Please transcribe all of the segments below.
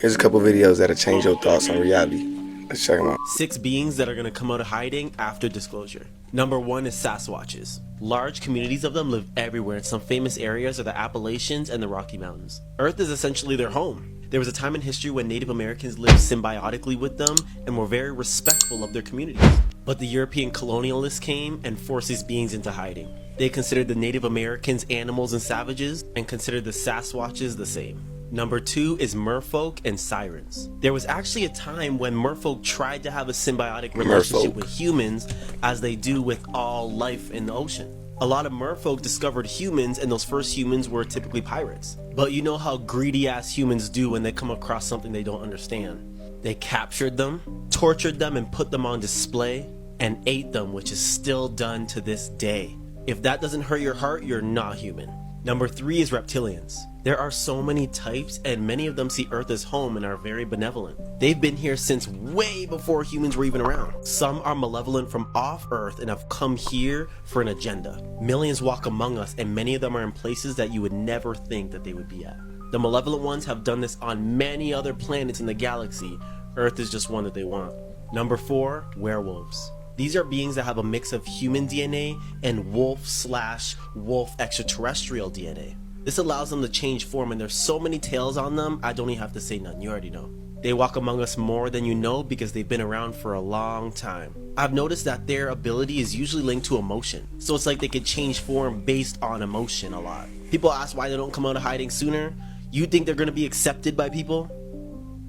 Here's a couple videos that'll change your thoughts on reality. Let's check them out. 6 beings that are going to come out of hiding after disclosure. Number 1 is Sasquatches. Large communities of them live everywhere, and some famous areas are the Appalachians and the Rocky Mountains. Earth is essentially their home. There was a time in history when Native Americans lived symbiotically with them and were very respectful of their communities. But the European colonialists came and forced these beings into hiding. They considered the Native Americans animals and savages, and considered the Sasquatches the same. Number 2 is merfolk and sirens. There was actually a time when merfolk tried to have a symbiotic relationship with humans, as they do with all life in the ocean. A lot of merfolk discovered humans, and those first humans were typically pirates. But you know how greedy ass humans do when they come across something they don't understand. They captured them, tortured them, and put them on display, and ate them, which is still done to this day. If that doesn't hurt your heart, you're not human. Number 3 is reptilians. There are so many types, and many of them see Earth as home and are very benevolent. They've been here since way before humans were even around. Some are malevolent from off Earth and have come here for an agenda. Millions walk among us, and many of them are in places that you would never think that they would be at. The malevolent ones have done this on many other planets in the galaxy. Earth is just one that they want. Number 4, werewolves. These are beings that have a mix of human DNA and wolf/wolf extraterrestrial DNA. This allows them to change form, and there's so many tails on them, I don't even have to say none, you already know. They walk among us more than you know because they've been around for a long time. I've noticed that their ability is usually linked to emotion, so it's like they could change form based on emotion a lot. People ask why they don't come out of hiding sooner. You think they're going to be accepted by people?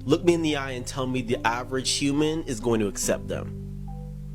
Look me in the eye and tell me the average human is going to accept them.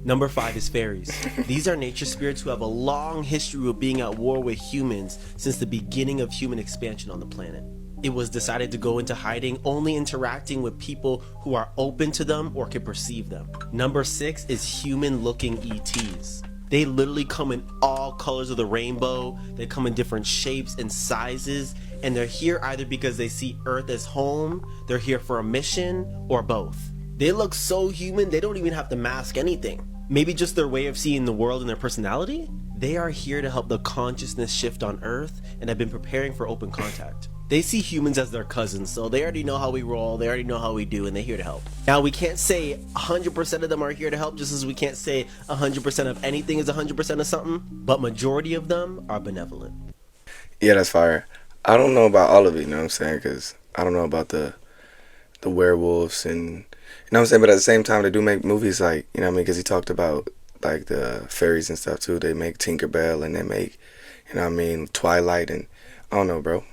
Number 5 is fairies. These are nature spirits who have a long history of being at war with humans since the beginning of human expansion on the planet. It was decided to go into hiding, only interacting with people who are open to them or can perceive them. Number 6 is human-looking ETs. They literally come in all colors of the rainbow. They come in different shapes and sizes, and they're here either because they see Earth as home, they're here for a mission, or both. They look so human, they don't even have to mask anything. Maybe just their way of seeing the world and their personality? They are here to help the consciousness shift on Earth and have been preparing for open contact. They see humans as their cousins, so they already know how we roll, they already know how we do, and they're here to help. Now, we can't say 100% of them are here to help, just as we can't say 100% of anything is 100% of something, but majority of them are benevolent. Yeah, that's fire. I don't know about all of it, you know what I'm saying? Because I don't know about the werewolves and... You know what I'm saying? But at the same time, they do make movies like, you know what I mean? Because he talked about, like, the fairies and stuff, too. They make Tinkerbell, and they make, you know what I mean, Twilight, and I don't know, bro.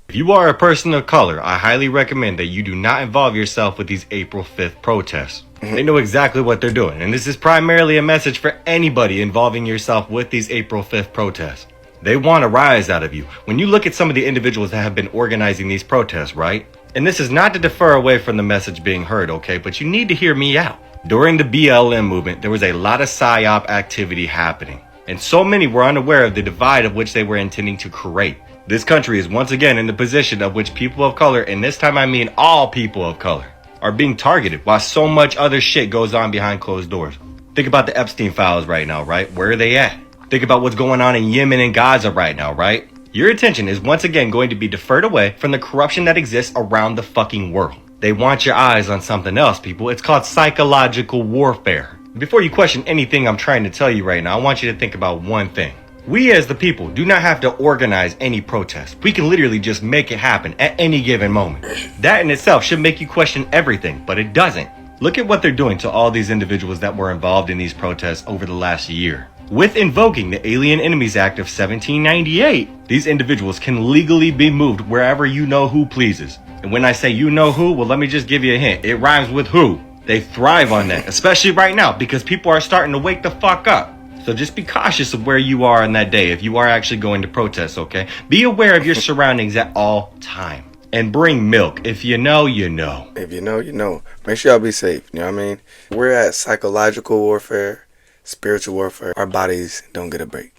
If you are a person of color, I highly recommend that you do not involve yourself with these April 5th protests. They know exactly what they're doing, and this is primarily a message for anybody involving yourself with these April 5th protests. They want a rise out of you. When you look at some of the individuals that have been organizing these protests, right? And this is not to defer away from the message being heard, okay? But you need to hear me out. During the BLM movement, there was a lot of PSYOP activity happening. And so many were unaware of the divide of which they were intending to create. This country is once again in the position of which people of color, and this time I mean all people of color, are being targeted while so much other shit goes on behind closed doors. Think about the Epstein files right now, right? Where are they at? Think about what's going on in Yemen and Gaza right now, right? Your attention is once again going to be deferred away from the corruption that exists around the fucking world. They want your eyes on something else, people. It's called psychological warfare. Before you question anything I'm trying to tell you right now, I want you to think about one thing. We as the people do not have to organize any protest. We can literally just make it happen at any given moment. That in itself should make you question everything, but it doesn't. Look at what they're doing to all these individuals that were involved in these protests over the last year. With invoking the Alien Enemies Act of 1798, these individuals can legally be moved wherever you know who pleases. And when I say you know who, well, let me just give you a hint. It rhymes with who. They thrive on that, especially right now, because people are starting to wake the fuck up. So just be cautious of where you are on that day if you are actually going to protest, okay? Be aware of your surroundings at all time. And bring milk. If you know, you know. If you know, you know. Make sure y'all be safe, you know what I mean? We're at psychological warfare. Spiritual warfare. Our bodies don't get a break.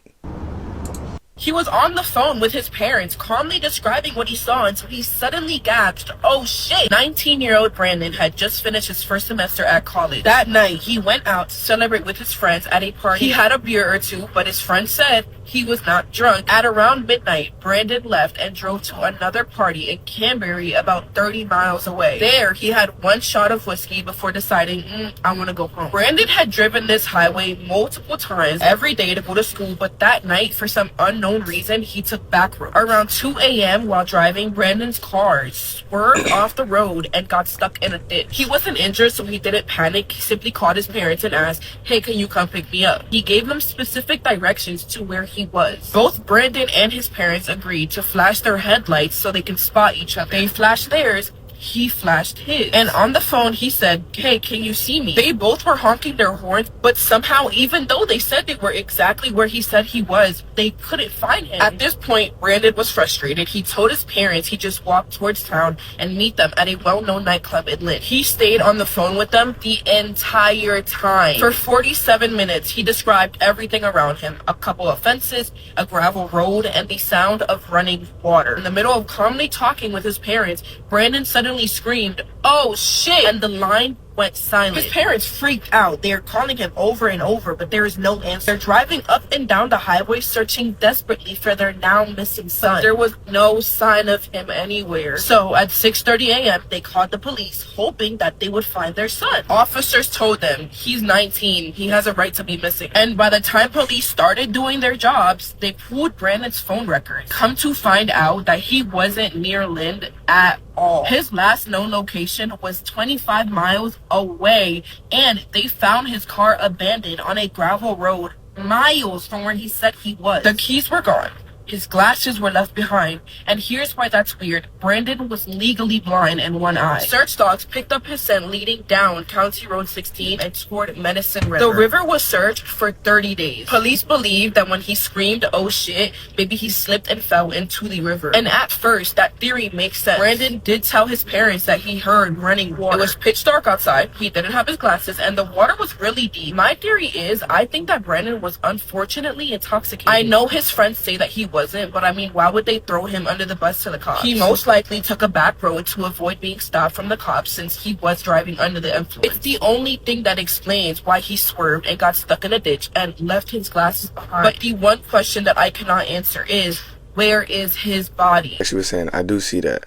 He was on the phone with his parents, calmly describing what he saw until he suddenly gasped, "Oh shit!" 19-year-old Brandon had just finished his first semester at college. That night, he went out to celebrate with his friends at a party. He had a beer or two, but his friend said he was not drunk. At around midnight, Brandon left and drove to another party in Canberra, about 30 miles away. There, he had one shot of whiskey before deciding, I want to go home. Brandon had driven this highway multiple times every day to go to school, but that night, for some unknown reason, he took back roads. Around 2 a.m. while driving, Brandon's car swerved off the road and got stuck in a ditch. He wasn't injured, so he didn't panic. He simply called his parents and asked, hey, can you come pick me up? He gave them specific directions to where he was. Both Brandon and his parents agreed to flash their headlights so they can spot each other. They flashed theirs, he flashed his. And on the phone, he said, hey, can you see me? They both were honking their horns, but somehow, even though they said they were exactly where he said he was, they couldn't find him. At this point, Brandon was frustrated. He told his parents he just walked towards town and meet them at a well-known nightclub in Lynn. He stayed on the phone with them the entire time. For 47 minutes, he described everything around him: a couple of fences, a gravel road, and the sound of running water. In the middle of calmly talking with his parents, Brandon suddenly screamed, oh shit, and the line went silent. His parents freaked out. They are calling him over and over, but there is no answer. They're driving up and down the highway searching desperately for their now missing son. There was no sign of him anywhere. So at 6:30 a.m. they called the police, hoping that they would find their son. Officers told them, he's 19, he has a right to be missing. And by the time police started doing their jobs, they pulled Brandon's phone records. Come to find out that he wasn't near Lynn at all. His last known location was 25 miles away, and they found his car abandoned on a gravel road miles from where he said he was. The keys were gone. His glasses were left behind, and here's why that's weird. Brandon was legally blind in one eye. Search dogs picked up his scent leading down County Road 16 and toward Medicine River. The river was searched for 30 days. Police believe that when he screamed, oh shit, maybe he slipped and fell into the river. And at first, that theory makes sense. Brandon did tell his parents that he heard running water. It was pitch dark outside, he didn't have his glasses, and the water was really deep. My theory is, I think that Brandon was unfortunately intoxicated. I know his friends say that he wasn't, but I mean, why would they throw him under the bus to the cops? He most likely took a back road to avoid being stopped from the cops since he was driving under the influence. It's the only thing that explains why he swerved and got stuck in a ditch and left his glasses behind. But the one question that I cannot answer is, where is his body? Like she was saying, I do see that.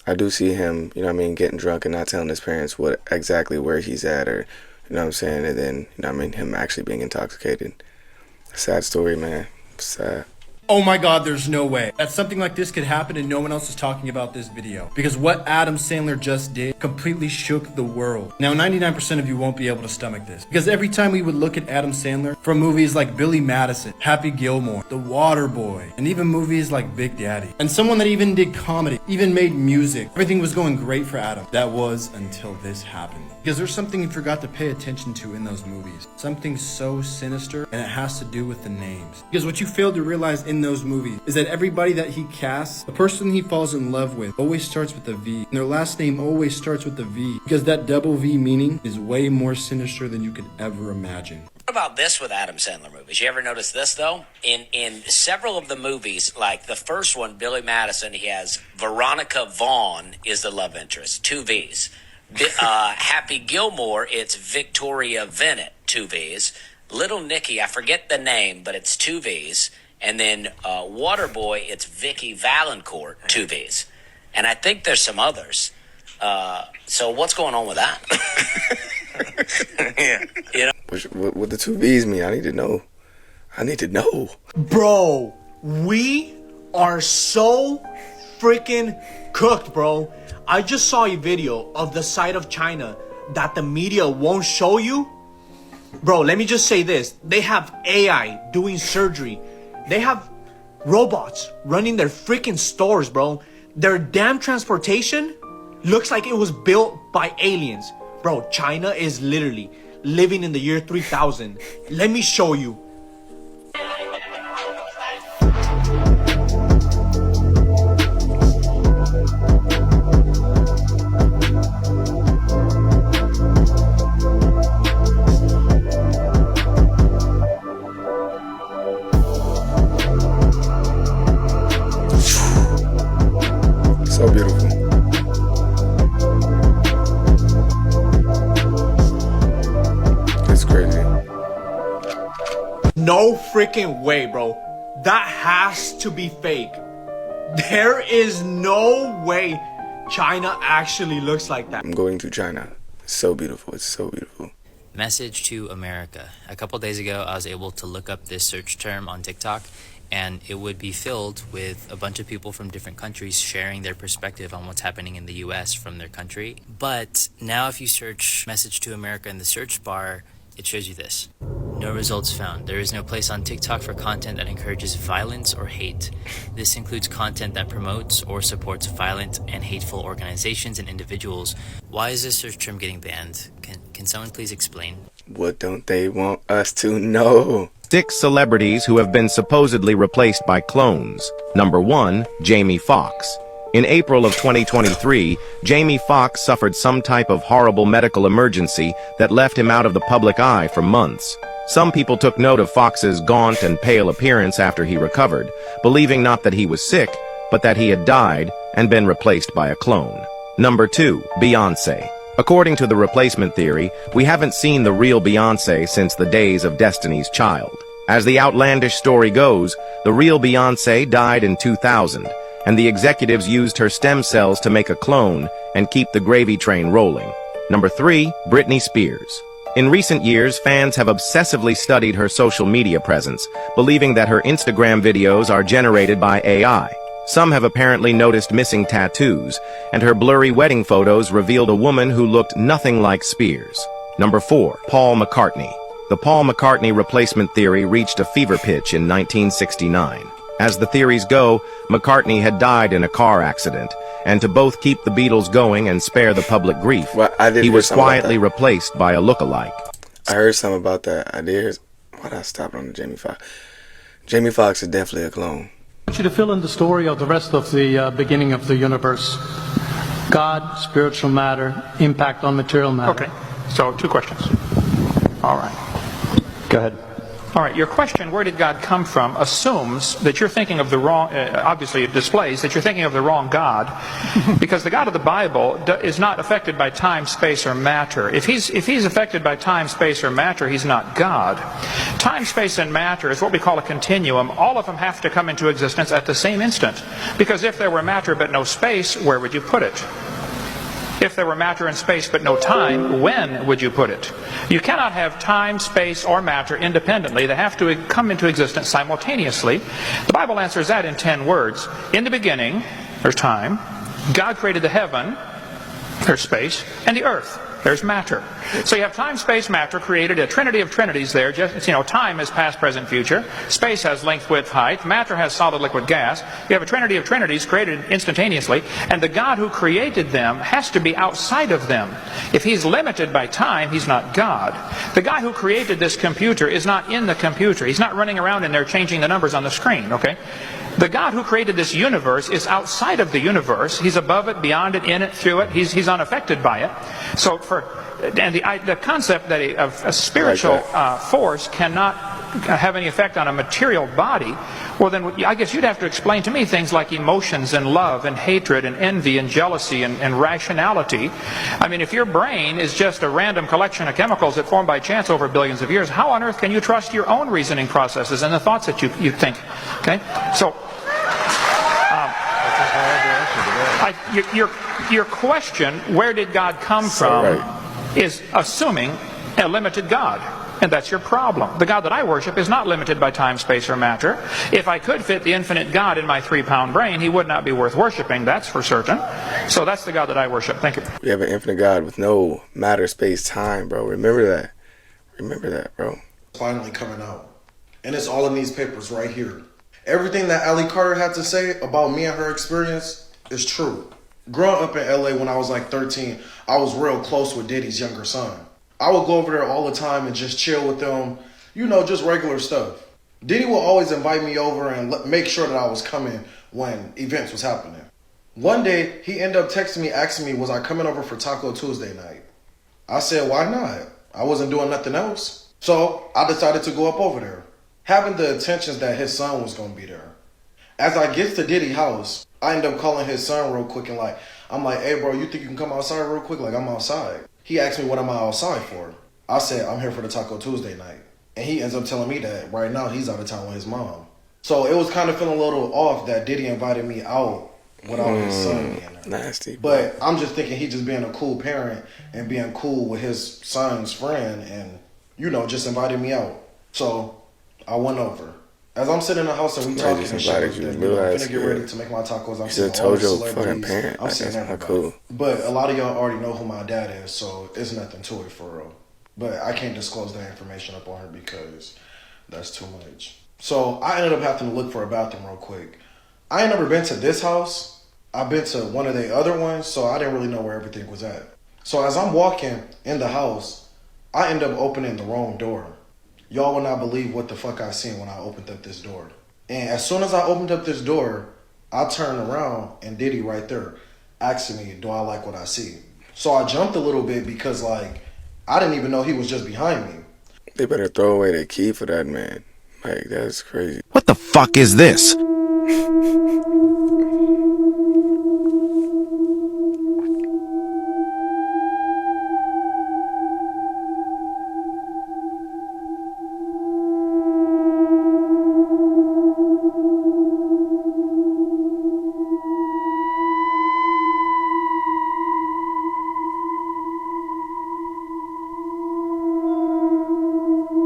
I do see him, you know what I mean, getting drunk and not telling his parents what exactly where he's at, or, you know what I'm saying, and then, you know what I mean, him actually being intoxicated. Sad story, man. Sad. Oh my god, there's no way that something like this could happen and no one else is talking about this video. Because what Adam Sandler just did completely shook the world. Now 99% of you won't be able to stomach this. Because every time we would look at Adam Sandler from movies like Billy Madison, Happy Gilmore, The Waterboy, and even movies like Big Daddy, and someone that even did comedy, even made music, everything was going great for Adam. That was until this happened. Because there's something you forgot to pay attention to in those movies. Something so sinister, and it has to do with the names. Because what you failed to realize in those movies is that everybody that he casts, the person he falls in love with, always starts with a V. And their last name always starts with a V. Because that double V meaning is way more sinister than you could ever imagine. What about this with Adam Sandler movies? You ever notice this, though? In several of the movies, like the first one, Billy Madison, he has Veronica Vaughn is the love interest, 2 V's. Happy Gilmore, it's Victoria Vennett, 2 V's. Little Nicky, I forget the name, but it's 2 V's. And then Waterboy, it's Vicky Valancourt, 2 V's. And I think there's some others. So what's going on with that? Yeah, you know? What the 2 V's mean? I need to know. I need to know. Bro, we are so freaking cooked, bro. I just saw a video of the side of China that the media won't show you. Bro, let me just say this. They have AI doing surgery. They have robots running their freaking stores, bro. Their damn transportation looks like it was built by aliens. Bro, China is literally living in the year 3000. Let me show you. So beautiful. It's crazy. No freaking way, bro. That has to be fake. There is no way China actually looks like that. I'm going to China. It's so beautiful. It's so beautiful. Message to America. A couple days ago, I was able to look up this search term on TikTok, and it would be filled with a bunch of people from different countries sharing their perspective on what's happening in the US from their country. But now if you search Message to America in the search bar, it shows you this. No results found. There is no place on TikTok for content that encourages violence or hate. This includes content that promotes or supports violent and hateful organizations and individuals. Why is this search term getting banned? Can someone please explain? What don't they want us to know? 6 celebrities who have been supposedly replaced by clones. Number 1, Jamie Foxx. In April of 2023, Jamie Foxx suffered some type of horrible medical emergency that left him out of the public eye for months. Some people took note of Foxx's gaunt and pale appearance after he recovered, believing not that he was sick, but that he had died and been replaced by a clone. Number 2, Beyoncé. According to the replacement theory, we haven't seen the real Beyoncé since the days of Destiny's Child. As the outlandish story goes, the real Beyoncé died in 2000, and the executives used her stem cells to make a clone and keep the gravy train rolling. Number 3, Britney Spears. In recent years, fans have obsessively studied her social media presence, believing that her Instagram videos are generated by AI. Some have apparently noticed missing tattoos, and her blurry wedding photos revealed a woman who looked nothing like Spears. Number 4, Paul McCartney. The Paul McCartney replacement theory reached a fever pitch in 1969. As the theories go, McCartney had died in a car accident, and to both keep the Beatles going and spare the public grief, he was quietly replaced by a look-alike. I heard something about that. I did. Why'd I stop on the Jamie Foxx? Jamie Foxx is definitely a clone. I want you to fill in the story of the rest of the beginning of the universe. God, spiritual matter, impact on material matter. Okay, so 2 questions. All right. Go ahead. All right, your question, where did God come from, assumes that you're thinking of the wrong, obviously it displays that you're thinking of the wrong God, because the God of the Bible is not affected by time, space, or matter. If he's affected by time, space, or matter, he's not God. Time, space, and matter is what we call a continuum. All of them have to come into existence at the same instant, because if there were matter but no space, where would you put it? If there were matter and space but no time, when would you put it? You cannot have time, space, or matter independently. They have to come into existence simultaneously. The Bible answers that in 10 words. In the beginning, there's time. God created the heaven, there's space, and the earth. There's matter. So you have time, space, matter created, a trinity of trinities there. Just, time is past, present, future. Space has length, width, height. Matter has solid, liquid, gas. You have a trinity of trinities created instantaneously. And the God who created them has to be outside of them. If he's limited by time, he's not God. The guy who created this computer is not in the computer. He's not running around in there changing the numbers on the screen, okay? The God who created this universe is outside of the universe. He's above it, beyond it, in it, through it. He's unaffected by it. So the concept that a spiritual force cannot have any effect on a material body, well then I guess you'd have to explain to me things like emotions and love and hatred and envy and jealousy and rationality. I mean, if your brain is just a random collection of chemicals that form by chance over billions of years, how on earth can you trust your own reasoning processes and the thoughts that you think? Okay, so your question, where did God come from, is assuming a limited God. And that's your problem. The God that I worship is not limited by time, space, or matter. If I could fit the infinite God in my 3-pound brain, he would not be worth worshiping, that's for certain. So that's the God that I worship. Thank you. We have an infinite God with no matter, space, time, bro. Remember that. Remember that, bro. Finally coming out. And it's all in these papers right here. Everything that Allie Carter had to say about me and her experience is true. Growing up in LA when I was like 13, I was real close with Diddy's younger son. I would go over there all the time and just chill with them, just regular stuff. Diddy would always invite me over and make sure that I was coming when events was happening. One day, he ended up texting me, asking me, was I coming over for Taco Tuesday night? I said, why not? I wasn't doing nothing else. So I decided to go up over there, having the intentions that his son was going to be there. As I get to Diddy's house, I end up calling his son real quick and I'm like, hey bro, you think you can come outside real quick? Like, I'm outside. He asked me what am I outside for. I said, I'm here for the Taco Tuesday night. And he ends up telling me that right now he's out of town with his mom. So it was kind of feeling a little off that Diddy invited me out without his son being there. Nasty. But I'm just thinking he just being a cool parent and being cool with his son's friend and, you know, just invited me out. So I went over. As I'm sitting in the house and we talking and shit, I'm finna get ready to make my tacos. I'm You should have told your fucking parent. I'm saying That's not everybody. cool. But a lot of y'all already know who my dad is, so it's nothing to it for real. But I can't disclose that information up on her because that's too much. So I ended up having to look for a bathroom real quick. I ain't never been to this house. I've been to one of the other ones, so I didn't really know where everything was at. So as I'm walking in the house, I end up opening the wrong door. Y'all will not believe what the fuck I seen when I opened up this door. And as soon as I opened up this door, I turned around and Diddy right there asking me, do I like what I see? So I jumped a little bit because, like, I didn't even know he was just behind me. They better throw away the key for that man. Like, that's crazy. What the fuck is this?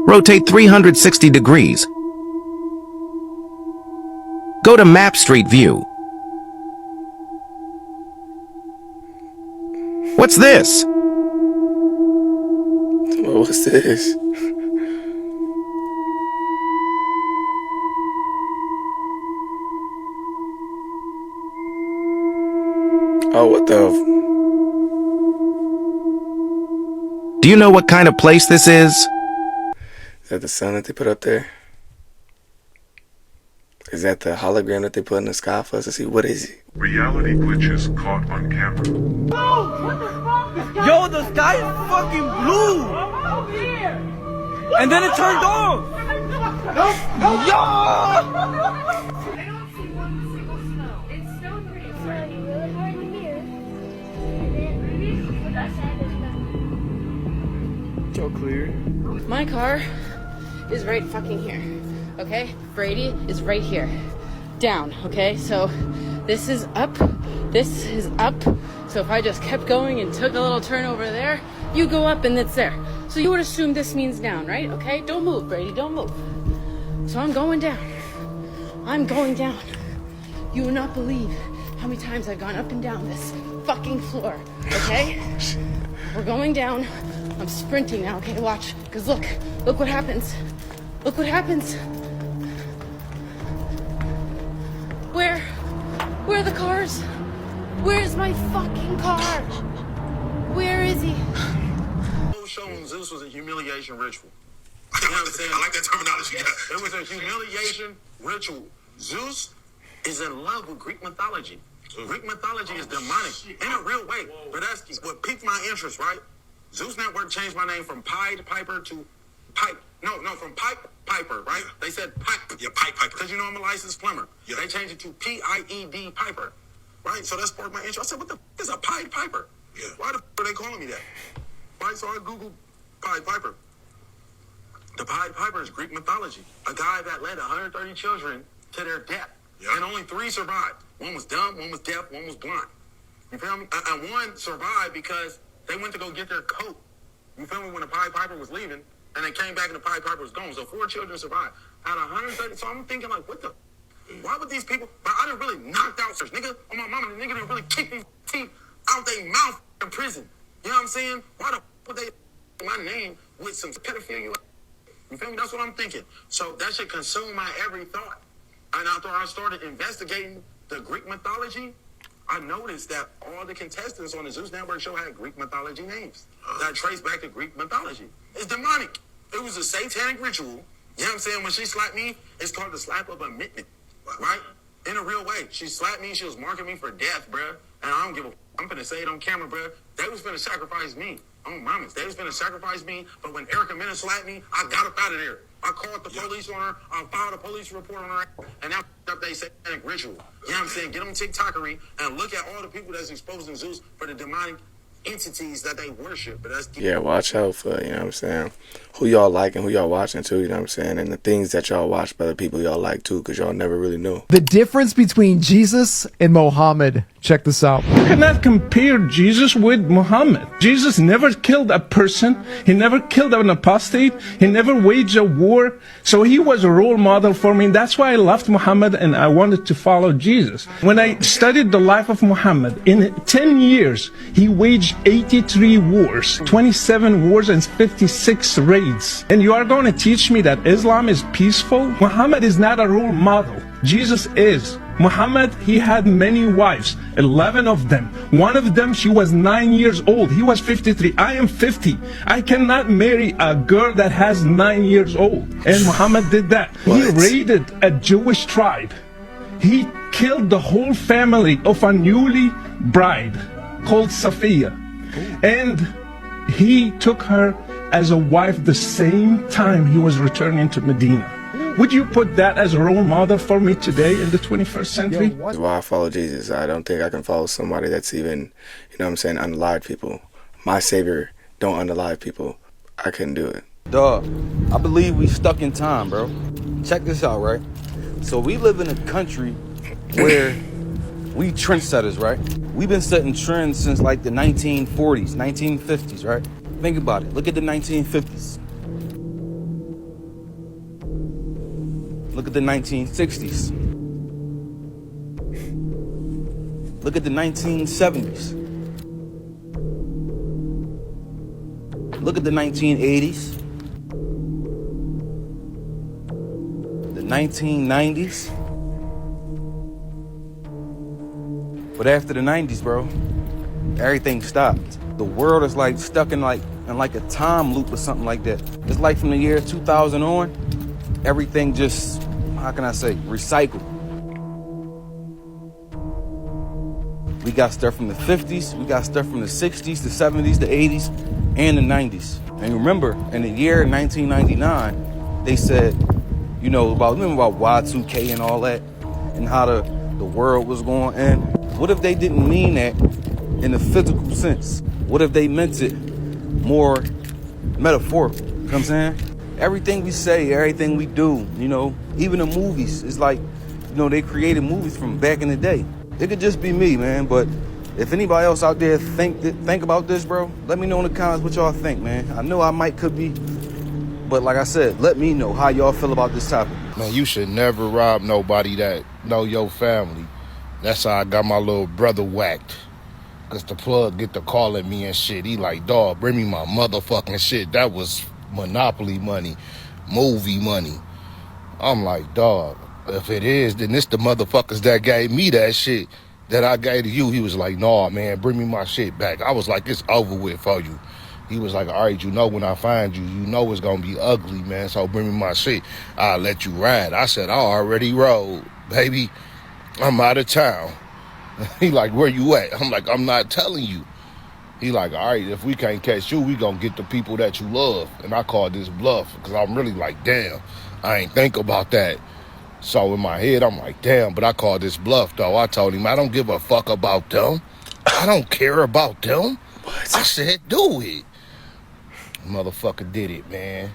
Rotate 360 degrees. Go to Map Street View. What's this? What's this? Oh, what the? Do you know what kind of place this is? Is that the sun that they put up there? Is that the hologram that they put in the sky for us to see? What is it? Reality glitches caught on camera. Yo, the sky is fucking blue! And then it turned off! Yo! So clear. My car is right fucking here, okay? Brady is right here. Down, okay? So this is up, this is up. So if I just kept going and took a little turn over there, you go up and it's there. So you would assume this means down, right? Okay? Don't move, Brady, don't move. So I'm going down. I'm going down. You will not believe how many times I've gone up and down this fucking floor, okay? We're going down. I'm sprinting now, okay? Watch. Because look what happens. Look what happens. Where are the cars? Where's my fucking car? Where is he? Showing Zeus was a humiliation ritual. You know what I'm saying? I like that terminology. Yes, it was a humiliation ritual. Zeus is in love with Greek mythology. Greek mythology is demonic in a real way. But that's what piqued my interest, right? Zeus Network changed my name from Pied Piper to Pipe. No, from Pipe Piper, right? Yeah. They said Pipe. Yeah, Pipe Piper. Because you know I'm a licensed plumber. Yeah. They changed it to Pied Piper, right? So that sparked my interest. I said, what the f*** is a Pied Piper? Yeah. Why the f*** are they calling me that? Right? So I Googled Pied Piper. The Pied Piper is Greek mythology. A guy that led 130 children to their death. Yeah. And only 3 survived. One was dumb, one was deaf, one was blind. You feel me? And one survived because they went to go get their coat. You feel me? When the Pied Piper was leaving, and they came back and the Pied Piper was gone. So 4 children survived. Out of 130, so I'm thinking like, what the? Why would these people? But I didn't really knocked out search, nigga. On my mama, the nigga didn't really kick these teeth out their mouth in prison. You know what I'm saying? Why the would they my name with some pedophilia? You feel me? That's what I'm thinking. So that should consume my every thought. And after I started investigating the Greek mythology, I noticed that all the contestants on the Zeus Network show had Greek mythology names that trace back to Greek mythology. It's demonic. It was a satanic ritual. You know what I'm saying? When she slapped me, it's called the slap of amendment, right? In a real way. She slapped me. She was marking me for death, bruh. And I don't give a I'm finna say it on camera, bruh. They was finna sacrifice me. On mamas. They was finna sacrifice me. But when Erica Minna slapped me, I got up out of there. I called the police on her. I filed a police report on her. And now up they satanic ritual. You know what I'm saying? Get them TikTokery and look at all the people that's exposing Zeus for the demonic entities that they worship. But that's Yeah, watch out for, you know what I'm saying, who y'all like and who y'all watching too, you know what I'm saying, and the things that y'all watch by the people y'all like too, because y'all never really know. The difference between Jesus and Mohammed. Check this out. You cannot compare Jesus with Muhammad. Jesus never killed a person. He never killed an apostate. He never waged a war. So he was a role model for me. That's why I loved Muhammad and I wanted to follow Jesus. When I studied the life of Muhammad, in 10 years, he waged 83 wars, 27 wars and 56 raids. And you are going to teach me that Islam is peaceful? Muhammad is not a role model. Jesus is. Muhammad, he had many wives, 11 of them. One of them, she was 9 years old. He was 53. I am 50. I cannot marry a girl that has 9 years old. And Muhammad did that. What? He raided a Jewish tribe. He killed the whole family of a newly bride called Safiya. And he took her as a wife the same time he was returning to Medina. Would you put that as a role model for me today in the 21st century? That's why I follow Jesus. I don't think I can follow somebody that's even, you know what I'm saying, unalive people. My Savior don't unalive people. I couldn't do it. Dog, I believe we stuck in time, bro. Check this out, right? So we live in a country where we trendsetters, right? We've been setting trends since like the 1940s, 1950s, right? Think about it. Look at the 1950s. Look at the 1960s. Look at the 1970s. Look at the 1980s. The 1990s. But after the 90s, bro, everything stopped. The world is like stuck in like a time loop or something like that. It's like from the year 2000 on, everything just, how can I say, recycled. We got stuff from the 50s, we got stuff from the 60s, the 70s, the 80s, and the 90s. And remember, in the year 1999, they said, you know, remember about Y2K and all that, and how the world was going to end? What if they didn't mean that in a physical sense? What if they meant it more metaphorical? You know what I'm saying? Everything we say, everything we do, you know, even the movies, it's like, you know, they created movies from back in the day. It could just be me, man, but if anybody else out there think about this, bro, let me know in the comments what y'all think, man. I know I could be, but like I said, let me know how y'all feel about this topic. Man, you should never rob nobody that know your family. That's how I got my little brother whacked. Cause the plug get to calling me and shit. He like, dawg, bring me my motherfucking shit. That was Monopoly money, movie money. I'm like, dawg, if it is, then it's the motherfuckers that gave me that shit that I gave to you. He was like, nah, man, bring me my shit back. I was like, it's over with for you. He was like, all right, you know when I find you, you know it's gonna be ugly, man, so bring me my shit. I'll let you ride. I said, I already rode, baby. I'm out of town. He like, where you at? I'm like, I'm not telling you. He like, all right, if we can't catch you, we gonna get the people that you love. And I call this bluff, because I'm really like, damn, I ain't think about that. So in my head, I'm like, damn, but I call this bluff, though. I told him, I don't give a fuck about them. I don't care about them. I said, do it. Motherfucker did it, man.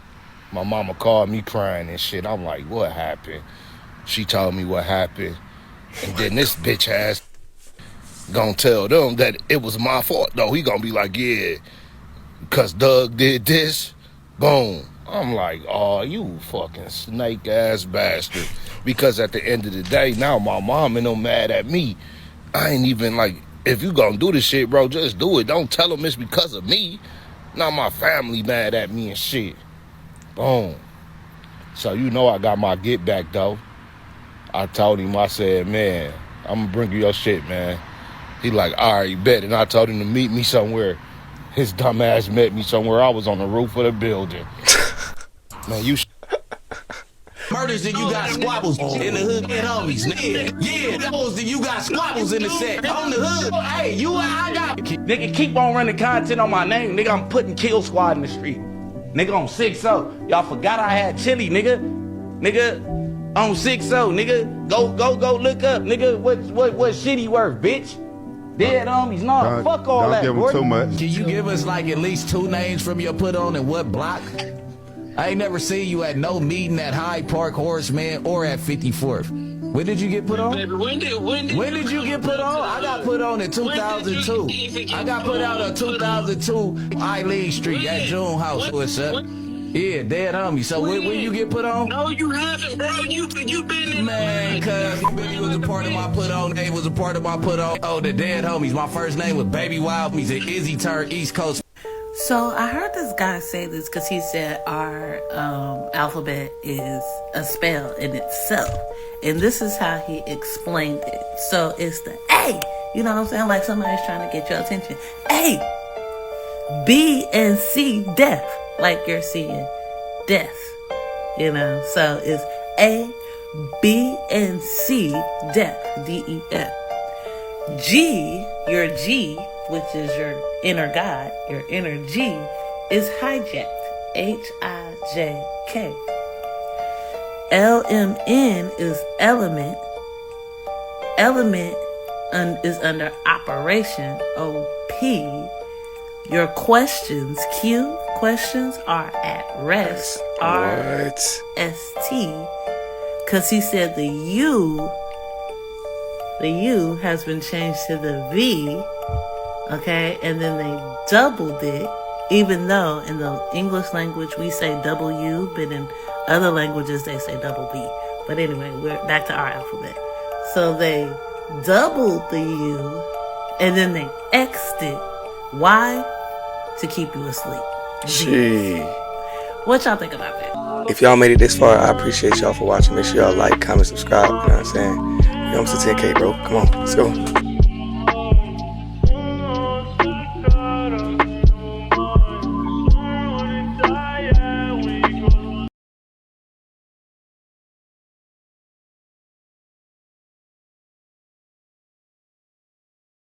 My mama called me crying and shit. I'm like, what happened? She told me what happened. And then this bitch ass gonna tell them that it was my fault, though. He gonna be like, yeah, because Doug did this. Boom. I'm like, oh, you fucking snake ass bastard. Because at the end of the day, now my mom and them mad at me. I ain't even like, if you gonna do this shit, bro, just do it. Don't tell them it's because of me. Now my family mad at me and shit. Boom. So you know I got my get back, though. I told him, I said, man, I'm gonna bring you your shit, man. He like, all right, bet. And I told him to meet me somewhere. His dumb ass met me somewhere. I was on the roof of the building. Man, you Murders and you got squabbles in the hood and homies. Yeah, those that you got squabbles in the set. On the hood. Hey, you I got. Nigga, keep on running content on my name. Nigga, I'm putting Kill Squad in the street. Nigga, on 6-0. Y'all forgot I had chili, nigga. Nigga, on 6-0, nigga. Go look up, nigga. What shit he worth, bitch? Dead homies, nah, fuck all don't that. give 'em Gordon. too much. Can you give us like at least 2 names from your put on and what block? I ain't never seen you at no meeting at Hyde Park, Horace Mann, or at 54th. When did you get put on? Baby, when did you get put on? I got put on in 2002. I got put out in 2002, Eileen Street at June House. What's up? Yeah, dead homie. So when you get put on? No, you haven't, bro. You been in. Man, cuz Baby was a part of my put on. Dave was a part of my put on. Oh, the dead homies. My first name was Baby Wild. He's an Izzy turned East Coast. So I heard this guy say this because he said our alphabet is a spell in itself. And this is how he explained it. So it's the A. You know what I'm saying? Like somebody's trying to get your attention. A. B and C, death. Like you're seeing death. You know? So it's A, B, and C, death. D-E-F. G, your G, which is your inner God, your inner G, is hijacked. H-I-J-K. L-M-N is element. Element is under operation. O-P. Your questions, Q, questions are at rest. R-S-T. Because he said the U has been changed to the V. Okay, and then they doubled it, even though in the English language we say W, but in other languages they say double B. But anyway, we're back to our alphabet. So they doubled the U, and then they X'd it. Why? To keep you asleep. Gee. What y'all think about that? If y'all made it this far, I appreciate y'all for watching. Make sure y'all like, comment, subscribe. You know what I'm saying? You know I'm 10K, bro. Come on, let's go.